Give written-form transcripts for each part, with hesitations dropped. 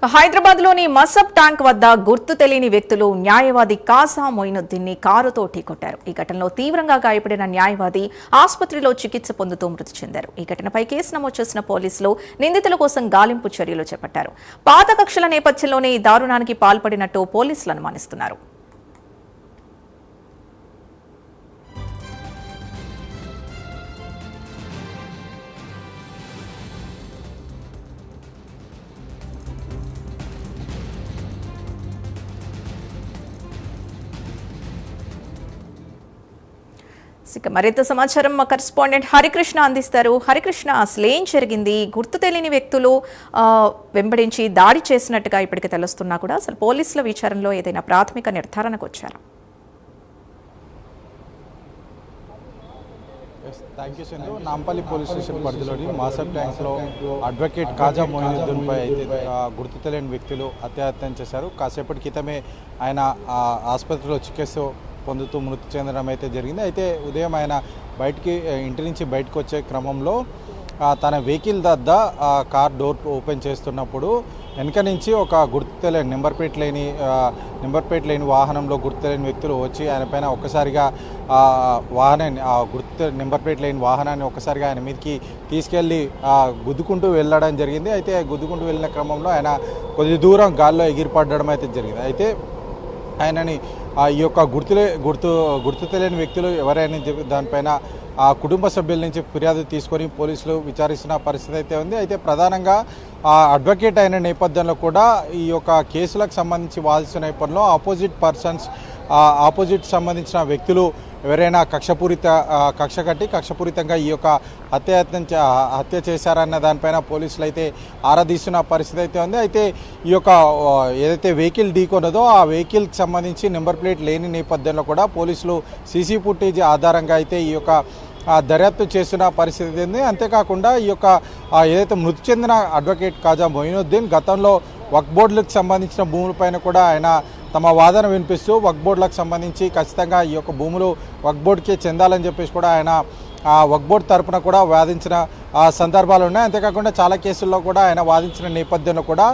హైదరాబాద్లోని మసబ్ ట్యాంక్ వద్ద గుర్తు తెలియని వ్యక్తులు న్యాయవాది కాసా మొయినుద్దీన్ని కారుతో ఢీకొట్టారు. ఈ ఘటనలో తీవ్రంగా గాయపడిన న్యాయవాది ఆసుపత్రిలో చికిత్స పొందుతూ మృతి చెందారు. ఈ ఘటనపై కేసు నమోదు చేసిన పోలీసులు నిందితుల కోసం గాలింపు చర్యలు చేపట్టారు. పాత కక్షల నేపథ్యంలోనే ఈ దారుణానికి పాల్పడినట్టు పోలీసులు అనుమానిస్తున్నారు. మరింత సమాచారం మా కరెస్పాండెంట్ హరికృష్ణ అందిస్తారు. హరికృష్ణ, అసలు ఏం జరిగింది? గుర్తు తెలియని వ్యక్తులు వెంబడించి దాడి చేసినట్టుగా ఇప్పటికే తెలుస్తున్నా కూడా అసలు పోలీసుల విచారణలో ఏదైనా ప్రాథమిక నిర్ధారణకు వచ్చారా? Thank you Sindhu. Nampally police station పరిధిలోని మాసబ్ ట్యాంక్స్లో అడ్వకేట్ కాజా మొయినుద్దీన్పై అయితే గుర్తు తెలియని వ్యక్తులు హత్యాయత్నం చేశారు. కాసేపటి క్రితమే ఆయన ఆసుపత్రిలో చికిత్స పొందుతూ మృతి చెందడం అయితే జరిగింది. అయితే ఉదయం ఆయన ఇంటి నుంచి బయటకు వచ్చే క్రమంలో తన వెహికల్ వద్ద కార్ డోర్ ఓపెన్ చేస్తున్నప్పుడు వెనక నుంచి ఒక గుర్తు తెలియని నెంబర్ ప్లేట్ లేని వాహనంలో గుర్తు తెలియని వ్యక్తులు వచ్చి ఆయన పైన ఒక్కసారిగా వాహనాన్ని నెంబర్ ప్లేట్ లేని వాహనాన్ని ఒక్కసారిగా ఆయన మీదకి తీసుకెళ్ళి గుద్దుకుంటూ వెళ్ళడం జరిగింది. అయితే గుద్దుకుంటూ వెళ్ళిన క్రమంలో ఆయన కొద్ది దూరం గాల్లో ఎగిరిపడడం అయితే జరిగింది. అయితే ఆయనని ఈ యొక్క గుర్తు తెలియని వ్యక్తులు ఎవరైనా దానిపైన ఆ కుటుంబ సభ్యుల నుంచి ఫిర్యాదు తీసుకొని పోలీసులు విచారిస్తున్న పరిస్థితి అయితే ఉంది. అయితే ప్రధానంగా అడ్వకేట్ అయిన నేపథ్యంలో కూడా ఈ యొక్క కేసులకు సంబంధించి వాదిస్తున్న నేపథ్యంలో ఆపోజిట్ సంబంధించిన వ్యక్తులు ఎవరైనా కక్షపూరితంగా ఈ యొక్క హత్య చేశారన్న దానిపైన పోలీసులు అయితే ఆరాధిస్తున్న పరిస్థితి అయితే ఉంది. అయితే ఈ యొక్క ఏదైతే వెహికల్ ఢీకొన్నదో ఆ వెహికల్కి సంబంధించి నెంబర్ ప్లేట్ లేని నేపథ్యంలో కూడా పోలీసులు సీసీ ఫుటేజ్ ఆధారంగా అయితే ఈ యొక్క దర్యాప్తు చేస్తున్న పరిస్థితి ఉంది. అంతేకాకుండా ఈ యొక్క ఏదైతే మృతి చెందిన అడ్వకేట్ కాజా మొయినుద్దీన్ గతంలో వక్ఫ్ బోర్డులకు సంబంధించిన భూములపైన కూడా ఆయన తమ వాదన వినిపిస్తూ వక్ఫ్ బోర్డులకు సంబంధించి ఖచ్చితంగా ఈ యొక్క భూములు వక్ఫ్ బోర్డుకే చెందాలని చెప్పేసి కూడా ఆయన వక్ఫ్ బోర్డు తరపున కూడా వాదించిన సందర్భాలు ఉన్నాయి. అంతేకాకుండా చాలా కేసుల్లో కూడా ఆయన వాదించిన నేపథ్యంలో కూడా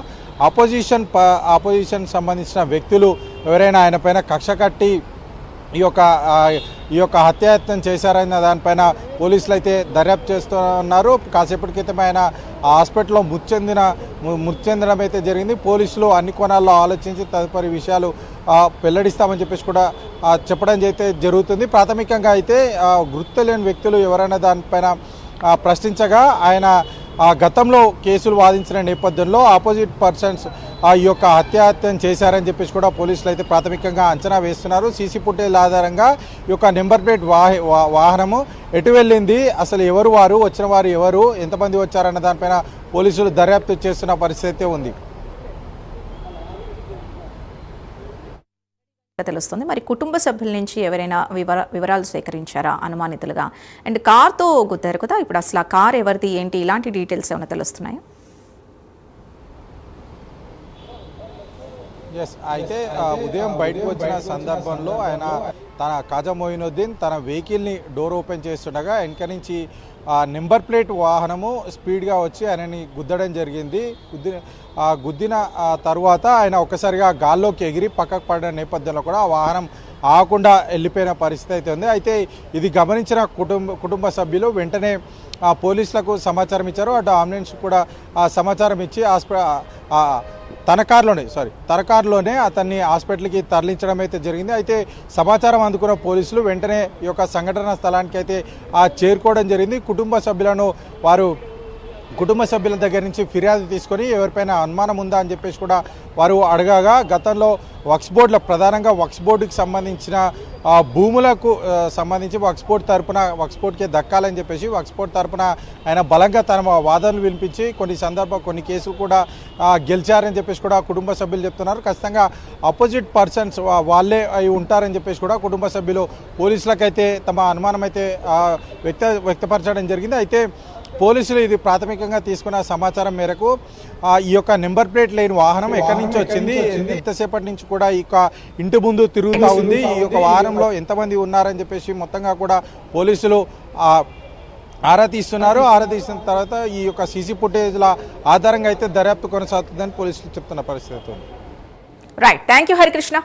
ఆపోజిషన్ సంబంధించిన వ్యక్తులు ఎవరైనా ఆయన పైన కక్ష కట్టి ఈ యొక్క హత్యాయత్నం చేశారన్న దానిపైన పోలీసులు అయితే దర్యాప్తు చేస్తున్నారు. కాసేపటి క్రితం ఆయన హాస్పిటల్లో మృతి చెందడం అయితే జరిగింది. పోలీసులు అన్ని కోణాల్లో ఆలోచించి తదుపరి విషయాలు వెల్లడిస్తామని చెప్పేసి కూడా చెప్పడం అయితే జరుగుతుంది. ప్రాథమికంగా అయితే గుర్తులేని వ్యక్తులు ఎవరైనా దానిపైన ప్రశ్నించగా ఆయన గతంలో కేసులు వాదించిన నేపథ్యంలో ఆపోజిట్ పర్సన్స్ ఈ యొక్క హత్యాయత్నం చేశారని చెప్పేసి కూడా పోలీసులు అయితే ప్రాథమికంగా అంచనా వేస్తున్నారు. సీసీ ఫుటేజ్ ఆధారంగా ఈ యొక్క నెంబర్ ప్లేట్ వాహనము ఎటు వెళ్ళింది, అసలు ఎవరు వారు, వచ్చిన వారు ఎవరు, ఎంతమంది వచ్చారన్న దానిపైన పోలీసులు దర్యాప్తు చేస్తున్న పరిస్థితి ఉంది. తెలుస్తుంది. మరి కుటుంబ సభ్యుల నుంచి ఎవరైనా వివరాలు సేకరించారా అనుమానితులుగా? అండ్ కార్తో గుద్దారు కదా, ఇప్పుడు అసలు ఆ కార్ ఎవరిది ఏంటి, ఇలాంటి డీటెయిల్స్ ఏమైనా తెలుస్తున్నాయా? అయితే ఉదయం బయటకు వచ్చిన సందర్భంలో ఆయన కాజా మొయినుద్దీన్ తన వెహికల్ని డోర్ ఓపెన్ చేస్తుండగా వెనక నుంచి నెంబర్ ప్లేట్ వాహనము స్పీడ్గా వచ్చి ఆయనని గుద్దడం జరిగింది. గుద్దిన తర్వాత ఆయన ఒక్కసారిగా గాల్లోకి ఎగిరి పక్కకు పడిన నేపథ్యంలో కూడా ఆ వాహనం ఆగకుండా వెళ్ళిపోయిన పరిస్థితి అయితే ఉంది. అయితే ఇది గమనించిన కుటుంబ సభ్యులు వెంటనే పోలీసులకు సమాచారం ఇచ్చారు. అటు అంబులెన్స్ కూడా సమాచారం ఇచ్చి తన కారులోనే అతన్ని హాస్పిటల్కి తరలించడం అయితే జరిగింది. అయితే సమాచారం అందుకున్న పోలీసులు వెంటనే ఈ యొక్క సంఘటన స్థలానికి అయితే చేరుకోవడం జరిగింది. కుటుంబ సభ్యుల దగ్గర నుంచి ఫిర్యాదు తీసుకొని ఎవరిపైన అనుమానం ఉందా అని చెప్పేసి కూడా వారు అడగగా గతంలో ప్రధానంగా వక్ఫ్ బోర్డుకి సంబంధించిన భూములకు సంబంధించి వక్ఫ్ బోర్డుకే దక్కాలని చెప్పేసి వక్ఫ్ బోర్డు తరపున ఆయన బలంగా తన వాదనలు వినిపించి కొన్ని కేసులు కూడా గెలిచారని చెప్పేసి కూడా కుటుంబ సభ్యులు చెప్తున్నారు. ఖచ్చితంగా ఆపోజిట్ పర్సన్స్ వాళ్ళే అయి ఉంటారని చెప్పేసి కూడా కుటుంబ సభ్యులు పోలీసులకైతే తమ అనుమానం అయితే వ్యక్తపరచడం జరిగింది. అయితే పోలీసులు ఇది ప్రాథమికంగా తీసుకున్న సమాచారం మేరకు ఈ యొక్క నెంబర్ ప్లేట్ లేని వాహనం ఎక్కడి నుంచి వచ్చింది, ఎంతసేపటి నుంచి కూడా ఈ యొక్క ఇంటి ముందు తిరుగుతూ ఉంది, ఈ యొక్క వాహనంలో ఎంతమంది ఉన్నారని చెప్పేసి మొత్తంగా కూడా పోలీసులు ఆరా తీస్తున్నారు. ఆరా తీసిన తర్వాత ఈ యొక్క సీసీ ఫుటేజ్ల ఆధారంగా అయితే దర్యాప్తు కొనసాగుతుందని పోలీసులు చెప్తున్న పరిస్థితి ఉంది. Right, thank you Harikrishna.